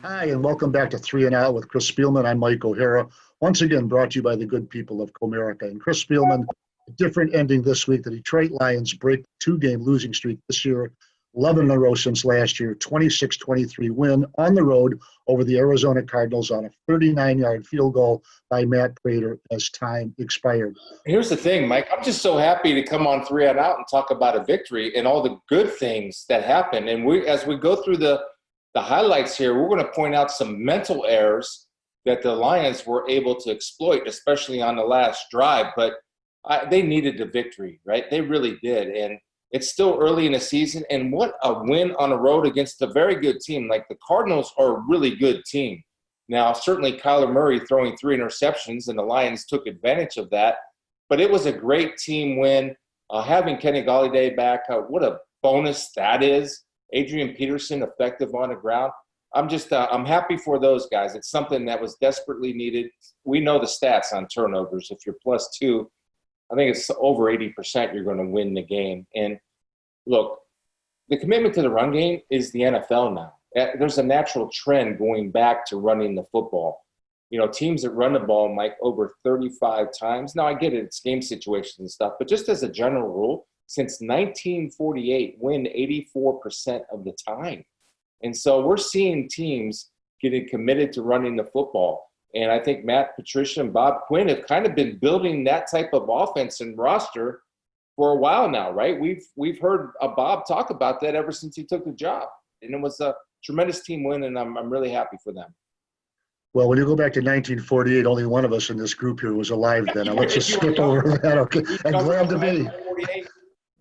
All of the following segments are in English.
Hi, and welcome back to Three and Out with Chris Spielman. I'm Mike O'Hara. Once again, brought to you by the good people of Comerica. And Chris Spielman, a different ending this week. The Detroit Lions break the two-game losing streak this year, 11 in a row since last year, 26-23 win on the road over the Arizona Cardinals on a 39-yard field goal by Matt Prater as time expired. Here's the thing, Mike. I'm just so happy to come on Three and Out and talk about a victory and all the good things that happened. And as we go through the highlights here, we're going to point out some mental errors that the Lions were able to exploit, especially on the last drive. But they needed the victory, right? They really did. And it's still early in the season. And what a win on the road against a very good team. Like, the Cardinals are a really good team. Now, certainly Kyler Murray throwing 3 interceptions, and the Lions took advantage of that. But it was a great team win. Having Kenny Golladay back, what a bonus that is. Adrian Peterson effective on the ground. I'm happy for those guys. It's something that was desperately needed. We know the stats on turnovers. If you're +2, I think it's over 80% you're going to win the game. And look, the commitment to the run game is the NFL now. There's a natural trend going back to running the football. You know, teams that run the ball, Mike, over 35 times. Now, I get it. It's game situations and stuff. But just as a general rule, since 1948, win 84% of the time. And so we're seeing teams getting committed to running the football. And I think Matt Patricia and Bob Quinn have kind of been building that type of offense and roster for a while now, right? We've heard Bob talk about that ever since he took the job. And it was a tremendous team win, and I'm really happy for them. Well, when you go back to 1948, only one of us in this group here was alive then. Now, let's just skip over that, okay? And glad to be.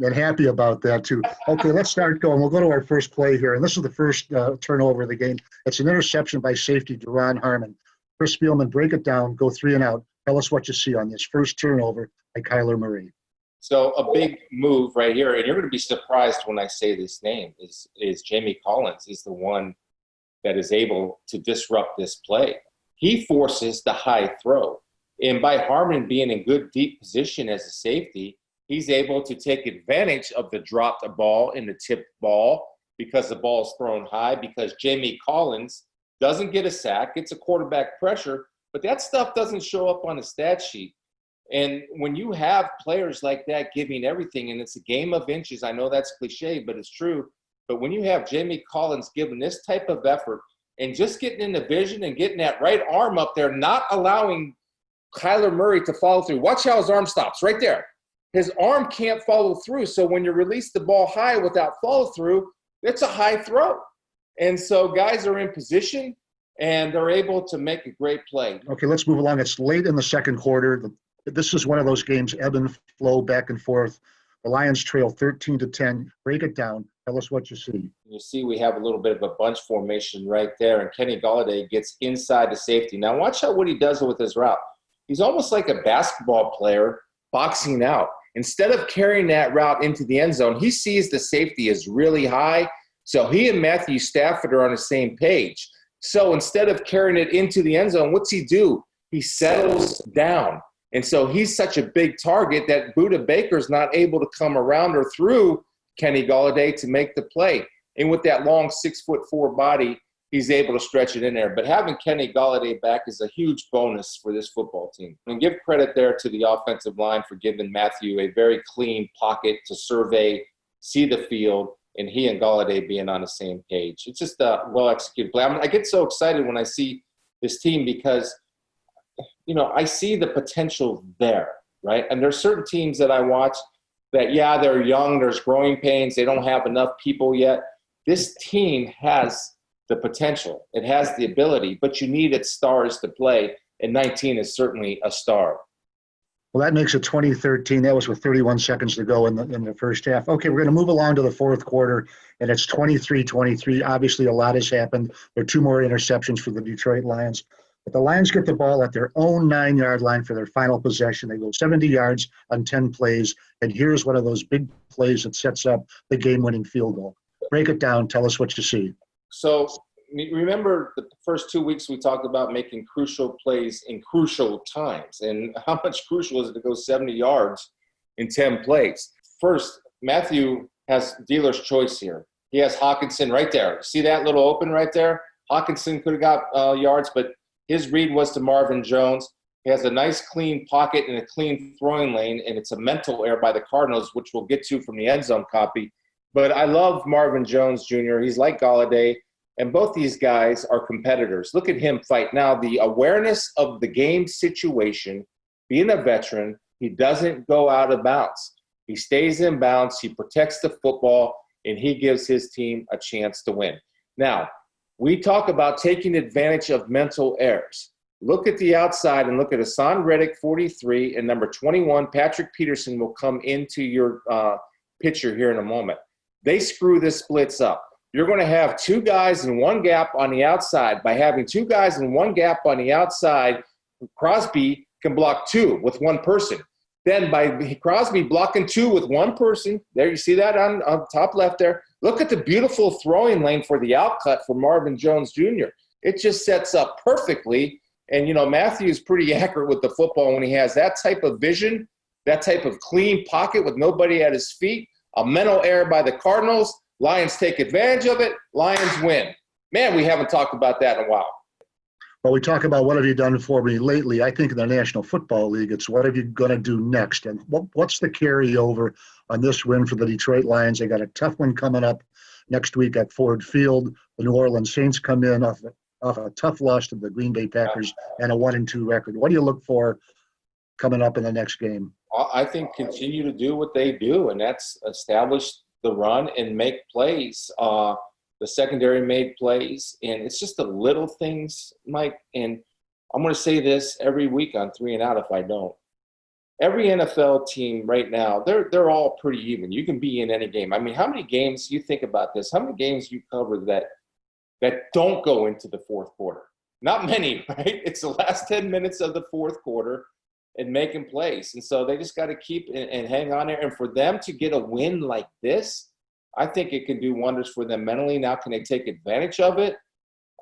And happy about that, too. Okay, let's start going. We'll go to our first play here. And this is the first turnover of the game. It's an interception by safety, Duron Harmon. Chris Spielman, break it down. Go 3 and out. Tell us what you see on this first turnover by Kyler Murray. So a big move right here, and you're going to be surprised when I say this name, is Jamie Collins is the one that is able to disrupt this play. He forces the high throw. And by Harmon being in good deep position as a safety, he's able to take advantage of the dropped ball and the tipped ball because the ball is thrown high, because Jamie Collins doesn't get a sack, gets a quarterback pressure, but that stuff doesn't show up on the stat sheet. And when you have players like that giving everything, and it's a game of inches, I know that's cliche, but it's true. But when you have Jamie Collins giving this type of effort and just getting in the vision and getting that right arm up there, not allowing Kyler Murray to follow through. Watch how his arm stops right there. His arm can't follow through. So when you release the ball high without follow through, it's a high throw. And so guys are in position and they're able to make a great play. Okay, let's move along. It's late in the second quarter. This is one of those games, ebb and flow, back and forth. The Lions trail 13-10. Break it down. Tell us what you see. You see we have a little bit of a bunch formation right there, and Kenny Golladay gets inside the safety. Now watch out what he does with his route. He's almost like a basketball player boxing out. Instead of carrying that route into the end zone, he sees the safety is really high, so he and Matthew Stafford are on the same page. So instead of carrying it into the end zone, what's he do? He settles down. And so he's such a big target that Budda Baker's not able to come around or through Kenny Golladay to make the play. And with that long 6'4" body, he's able to stretch it in there. But having Kenny Golladay back is a huge bonus for this football team. And give credit there to the offensive line for giving Matthew a very clean pocket to survey, see the field, and he and Golladay being on the same page. It's just a well-executed play. I get so excited when I see this team because, you know, I see the potential there, right? And there's certain teams that I watch that, yeah, they're young, there's growing pains, they don't have enough people yet. This team has the potential. It has the ability, but you need its stars to play, and 19 is certainly a star. Well, that makes it 2013. That was with 31 seconds to go in the first half. Okay, we're going to move along to the fourth quarter, and it's 23-23. Obviously, a lot has happened. There are 2 more interceptions for the Detroit Lions. But the Lions get the ball at their own 9-yard line for their final possession. They go 70 yards on 10 plays, and here's one of those big plays that sets up the game-winning field goal. Break it down. Tell us what you see. So remember the first 2 weeks we talked about making crucial plays in crucial times, and how much crucial is it to go 70 yards in 10 plays? First, Matthew has dealer's choice here. He has Hawkinson right there. See that little open right there? Hawkinson could have got yards, but his read was to Marvin Jones. He has a nice clean pocket and a clean throwing lane, and it's a mental error by the Cardinals, which we'll get to from the end zone copy. But I love Marvin Jones Jr. He's like Golladay, and both these guys are competitors. Look at him fight. Now, the awareness of the game situation, being a veteran, he doesn't go out of bounds. He stays in bounds, he protects the football, and he gives his team a chance to win. Now, we talk about taking advantage of mental errors. Look at the outside and look at Hassan Reddick, 43, and number 21, Patrick Peterson, will come into your picture here in a moment. They screw this splits up. You're going to have two guys in one gap on the outside. By having two guys in one gap on the outside, Crosby can block two with one person. Then by Crosby blocking two with one person, there you see that on top left there. Look at the beautiful throwing lane for the outcut for Marvin Jones Jr. It just sets up perfectly. And, Matthew's pretty accurate with the football when he has that type of vision, that type of clean pocket with nobody at his feet. A mental error by the Cardinals. Lions take advantage of it. Lions win. Man, we haven't talked about that in a while. Well, we talk about what have you done for me lately. I think in the National Football League, it's what are you going to do next? And what's the carryover on this win for the Detroit Lions? They got a tough one coming up next week at Ford Field. The New Orleans Saints come in off a tough loss to the Green Bay Packers and a 1-2 record. What do you look for coming up in the next game? I think continue to do what they do, and that's establish the run and make plays. The secondary made plays, and it's just the little things, Mike. And I'm going to say this every week on 3 and Out if I don't. Every NFL team right now, they're all pretty even. You can be in any game. I mean, how many games, you think about this, how many games you cover that don't go into the fourth quarter? Not many, right? It's the last 10 minutes of the fourth quarter and making plays. And so they just got to keep and hang on there. And for them to get a win like this, I think it can do wonders for them mentally. Now, can they take advantage of it?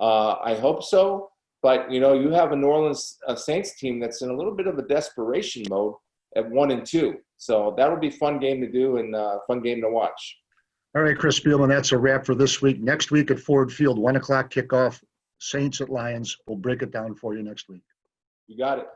I hope so. But, you have a New Orleans Saints team that's in a little bit of a desperation mode at 1-2. So that'll be a fun game to do and a fun game to watch. All right, Chris Spielman, that's a wrap for this week. Next week at Ford Field, 1 o'clock kickoff, Saints at Lions. We'll break it down for you next week. You got it.